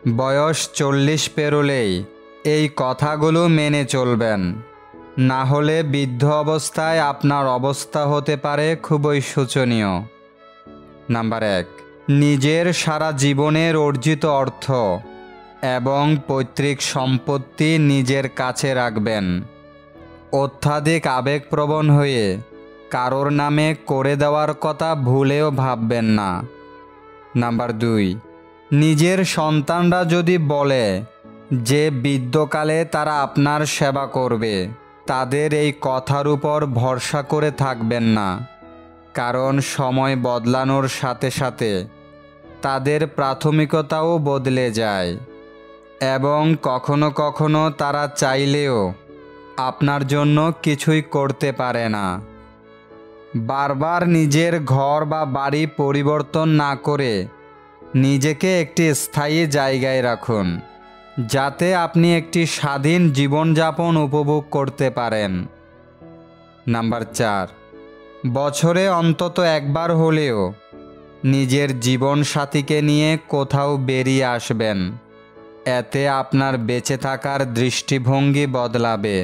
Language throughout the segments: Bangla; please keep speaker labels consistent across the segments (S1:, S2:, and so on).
S1: বয়স 40 পেরোলেই এই কথাগুলো মেনে চলবেন, না হলে বৃদ্ধ অবস্থায় আপনার অবস্থা হতে পারে খুবই শোচনীয়। নাম্বার 1, নিজের সারা জীবনের অর্জিত অর্থ এবং পৈতৃক সম্পত্তি নিজের কাছে রাখবেন। অত্যাধিক আবেগপ্রবণ হয়ে কারোর নামে করে দেওয়ার কথা ভুলেও ভাববেন না। নাম্বার 2, নিজের সন্তানরা যদি বলে যে বৃদ্ধকালে তারা আপনার সেবা করবে, তাদের এই কথার উপর ভরসা করে থাকবেন না, কারণ সময় বদলানোর সাথে সাথে তাদের প্রাথমিকতাও বদলে যায় এবং কখনো কখনো তারা চাইলেও আপনার জন্য কিছুই করতে পারে না। বারবার নিজের ঘর বা বাড়ি পরিবর্তন না করে নিজেকে একটি স্থায়ী জায়গায় রাখুন, যাতে আপনি একটি স্বাধীন জীবনযাপন উপভোগ করতে পারেন। নাম্বার 4, বছরে অন্তত একবার হলেও নিজের জীবনসাথীকে নিয়ে কোথাও বেরিয়ে আসবেন। এতে আপনার বেঁচে থাকার দৃষ্টিভঙ্গি বদলাবে।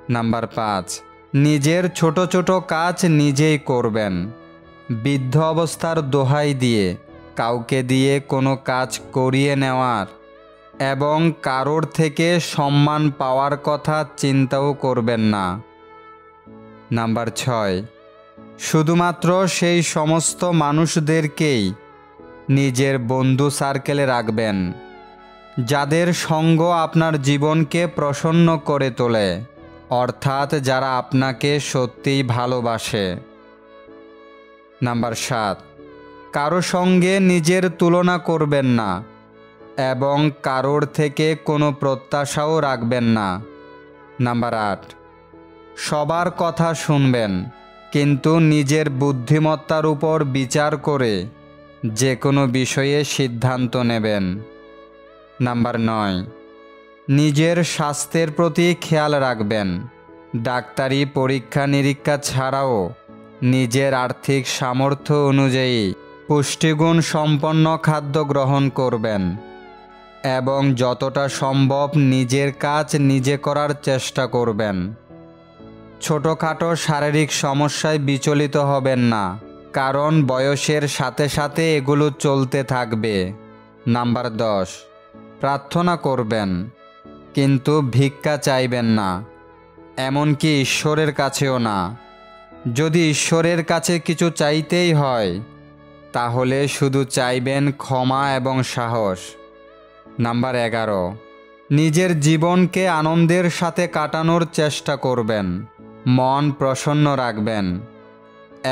S1: নাম্বার 5, নিজের ছোট ছোট কাজ নিজেই করবেন। বৃদ্ধ অবস্থার দোহাই দিয়ে কাউকে দিয়ে কোনো কাজ করিয়ে নেওয়ার এবং কারোর থেকে সম্মান পাওয়ার কথা চিন্তাও করবেন না। নাম্বার 6, শুধুমাত্র সেই সমস্ত মানুষদেরকেই নিজের বন্ধু সার্কেলে রাখবেন যাদের সঙ্গ আপনার জীবনকে প্রসন্ন করে তোলে, অর্থাৎ যারা আপনাকে সত্যিই ভালোবাসে। নাম্বার 7, কারো সঙ্গে নিজের তুলনা করবেন না এবং কারোর থেকে কোনো প্রত্যাশাও রাখবেন না। নাম্বার 8, সবার কথা শুনবেন, কিন্তু নিজের বুদ্ধিমত্তার উপর বিচার করে যে কোনো বিষয়ে সিদ্ধান্ত নেবেন। নাম্বার 9, নিজের স্বাস্থ্যের প্রতি খেয়াল রাখবেন। ডাক্তারি পরীক্ষা নিরীক্ষা ছাড়াও নিজের আর্থিক সামর্থ্য অনুযায়ী পুষ্টিগুণ সম্পন্ন খাদ্য গ্রহণ করবেন এবং যতটা সম্ভব নিজের কাজ নিজে করার চেষ্টা করবেন। ছোটোখাটো শারীরিক সমস্যায় বিচলিত হবেন না, কারণ বয়সের সাথে সাথে এগুলো চলতে থাকবে। নাম্বার 10, প্রার্থনা করবেন, কিন্তু ভিক্ষা চাইবেন না, এমনকি ঈশ্বরের কাছেও না। যদি ঈশ্বরের কাছে কিছু চাইতেই হয়, তাহলে শুধু চাইবেন ক্ষমা এবং সাহস। নাম্বার 11, নিজের জীবনকে আনন্দের সাথে কাটানোর চেষ্টা করবেন, মন প্রসন্ন রাখবেন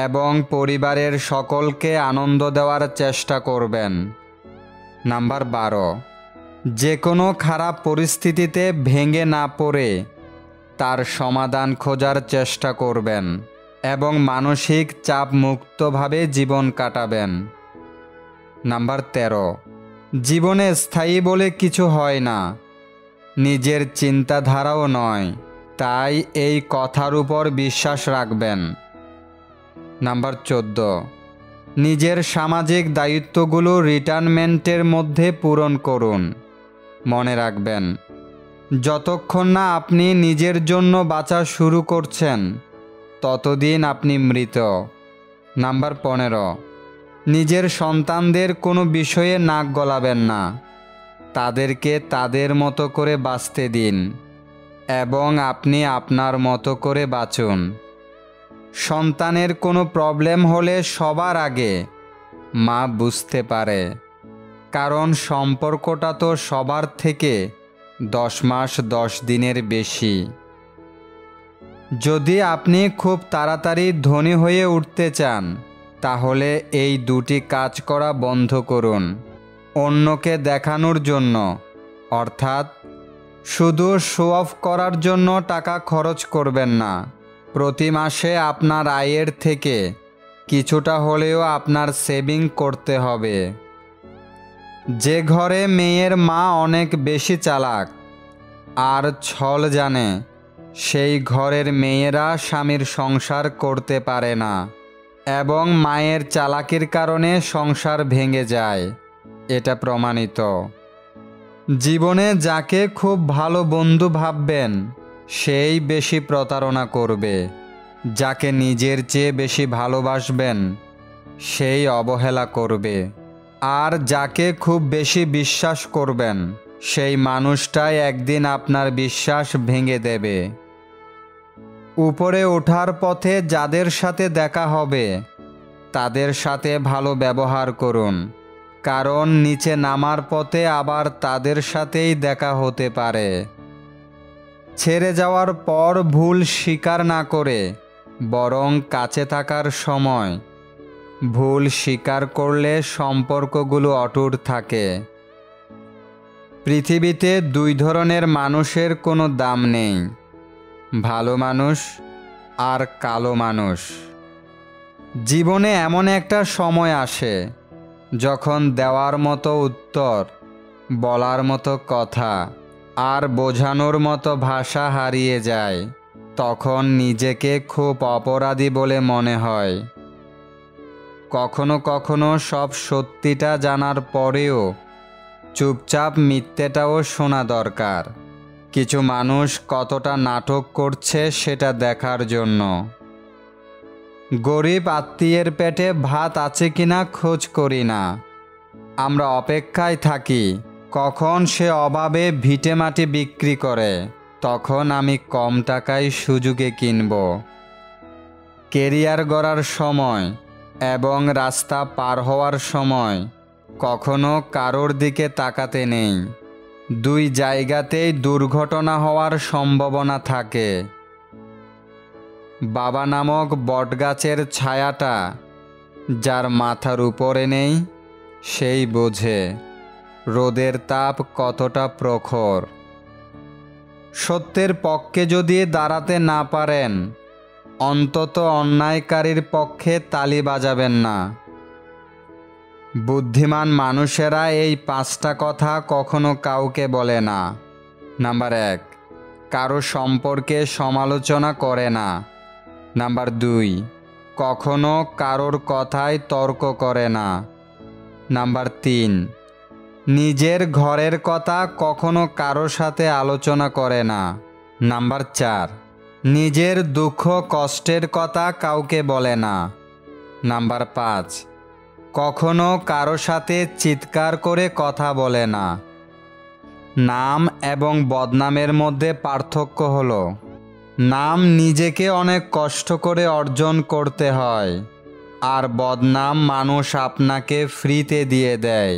S1: এবং পরিবারের সকলকে আনন্দ দেওয়ার চেষ্টা করবেন। নাম্বার 12, যে কোনো খারাপ পরিস্থিতিতে ভেঙে না পড়ে তার সমাধান খোঁজার চেষ্টা করবেন এবং মানসিক চাপ মুক্তভাবে জীবন কাটাবেন। নাম্বার 13, জীবনে স্থায়ী বলে কিছু হয় না, নিজের চিন্তাধারাও নয়, তাই এই কথার উপর বিশ্বাস রাখবেন। নাম্বার 14, নিজের সামাজিক দায়িত্বগুলো রিটায়ারমেন্টের মধ্যে পূরণ করুন। মনে রাখবেন, যতক্ষণ না আপনি নিজের জন্য বাঁচা শুরু করছেন, ততদিন আপনি মৃত। নাম্বার 15, নিজের সন্তানদের কোনো বিষয়ে নাক গলাবেন না, তাদেরকে তাদের মতো করে বাঁচতে দিন এবং আপনি আপনার মতো করে বাঁচুন। সন্তানের কোনো প্রবলেম হলে সবার আগে মা বুঝতে পারে, কারণ সম্পর্কটা তো সবার থেকে 10 মাস 10 দিনের বেশি। যদি আপনি খুব তাড়াতাড়ি ধনী হয়ে উঠতে চান, তাহলে এই দুটি কাজ করা বন্ধ করুন। অন্যকে দেখানোর জন্য, অর্থাৎ শুধু শো অফ করার জন্য টাকা খরচ করবেন না। প্রতি মাসে আপনার আয়ের থেকে কিছুটা হলেও আপনার সেভিং করতে হবে। যে ঘরে মেয়ের মা অনেক বেশি চালাক আর ছল জানে, সেই ঘরের মেয়েরা স্বামীর সংসার করতে পারে না এবং মায়ের চালাকির কারণে সংসার ভেঙে যায়। এটা প্রমাণিত। জীবনে যাকে খুব ভালো বন্ধু ভাববেন সেই বেশি প্রতারণা করবে, যাকে নিজের চেয়ে বেশি ভালোবাসবেন সেই অবহেলা করবে, আর যাকে খুব বেশি বিশ্বাস করবেন সেই মানুষটাই একদিন আপনার বিশ্বাস ভেঙে দেবে। উপরে ওঠার পথে যাদের সাথে দেখা হবে তাদের সাথে ভালো ব্যবহার করুন, কারণ নিচে নামার পথে আবার তাদের সাথেই দেখা হতে পারে। ছেড়ে যাওয়ার পর ভুল স্বীকার না করে বরং কাছে থাকার সময় ভুল স্বীকার করলে সম্পর্কগুলো অটুট থাকে। পৃথিবীতে দুই ধরনের মানুষের কোনো দাম নেই, ভালো মানুষ আর কালো মানুষ। জীবনে এমন একটা সময় আসে যখন দেওয়ার মতো উত্তর, বলার মতো কথা আর বোঝানোর মতো ভাষা হারিয়ে যায়। তখন নিজেকে খুব অপরাধী বলে মনে হয়। কখনো কখনো সব সত্যিটা জানার পরেও চুপচাপ মিথ্যেটাও শোনা দরকার, কিছু মানুষ কতটা নাটক করছে সেটা দেখার জন্য। গরিব আত্মীয়ের পেটে ভাত আছে কিনা খোঁজ করি না, আমরা অপেক্ষায় থাকি কখন সে অভাবে ভিটেমাটি বিক্রি করে, তখন আমি কম টাকায় সুযোগে কিনব। কেরিয়ার গড়ার সময় এবং রাস্তা পার হওয়ার সময় কখনো কারোর দিকে তাকাতে নেই, দুই জায়গাতেই দুর্ঘটনা হওয়ার সম্ভাবনা থাকে। বাবা নামক বটগাছের ছায়াটা যার মাথার উপরে নেই সেই বোঝে রোদের তাপ কতটা প্রখর। সত্যের পক্ষে যদি দাঁড়াতে না পারেন অন্তত অন্যায়কারীর পক্ষে তালি বাজাবেন না। বুদ্ধিমান মানুষেরা এই 5টা কথা কখনো কাউকে বলে না। নাম্বার 1, কারো সম্পর্কে সমালোচনা করে না। নাম্বার 2, কখনো কারোর কথায় তর্ক করে না। নাম্বার 3, নিজের ঘরের কথা কখনো কারো সাথে আলোচনা করে না। নাম্বার 4, নিজের দুঃখ কষ্টের কথা কাউকে বলে না। নাম্বার 5, কখনো কারো সাথে চিৎকার করে কথা বলে না। নাম এবং বদনামের মধ্যে পার্থক্য হলো, নাম নিজেকে অনেক কষ্ট করে অর্জন করতে হয়, আর বদনাম মানুষ আপনাকে ফ্রিতে দিয়ে দেয়।